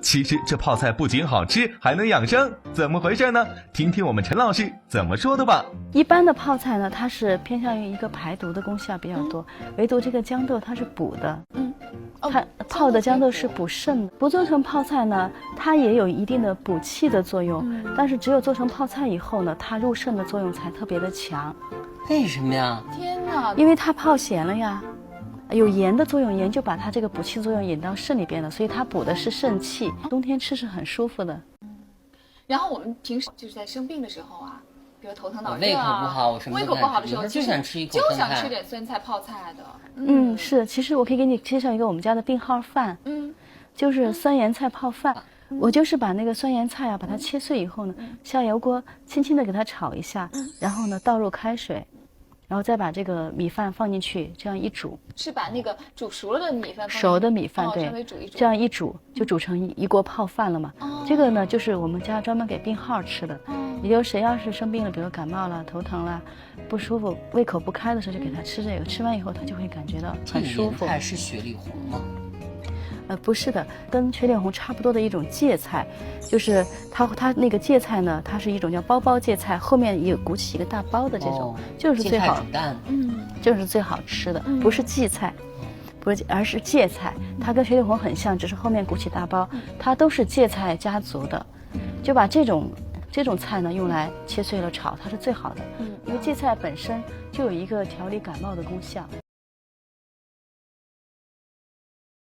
其实这泡菜不仅好吃，还能养生，怎么回事呢？听听我们陈老师怎么说的吧。一般的泡菜呢，它是偏向于一个排毒的功效比较多，唯独这个豇豆它是补的。它泡的豇豆是补肾的。不做成泡菜呢，它也有一定的补气的作用，但是只有做成泡菜以后呢，它入肾的作用才特别的强。为什么呀？天哪！因为它泡咸了呀。有盐的作用，盐就把它这个补气作用引到肾里边了，所以它补的是肾气。冬天吃是很舒服的。然后我们平时就是在生病的时候啊，比如头疼脑热胃口不好，我什么胃口不好的时候，就想吃一口就想吃点酸菜泡菜的。是，其实我可以给你介绍一个我们家的病号饭，就是酸盐菜泡饭。我就是把那个酸盐菜啊，把它切碎以后呢，下油锅轻轻的给它炒一下，然后呢倒入开水。然后再把这个米饭放进去，这样一煮，是把那个煮熟了的米饭，熟的米饭，对，稍微煮一煮，这样一煮就煮成一锅泡饭了嘛。这个呢，就是我们家专门给病号吃的。也就是谁要是生病了，比如感冒了、头疼了、不舒服、胃口不开的时候，就给他吃这个，吃完以后他就会感觉到很舒服。这菜是雪里红吗？不是的，跟雪里红差不多的一种芥菜，就是它那个芥菜呢，它是一种叫包包芥菜，后面有鼓起一个大包的这种，就是最好，就是最好吃的，不是荠菜，不是，而是芥菜，它跟雪里红很像，只是后面鼓起大包，它都是芥菜家族的，就把这种菜呢用来切碎了炒，它是最好的，因为芥菜本身就有一个调理感冒的功效。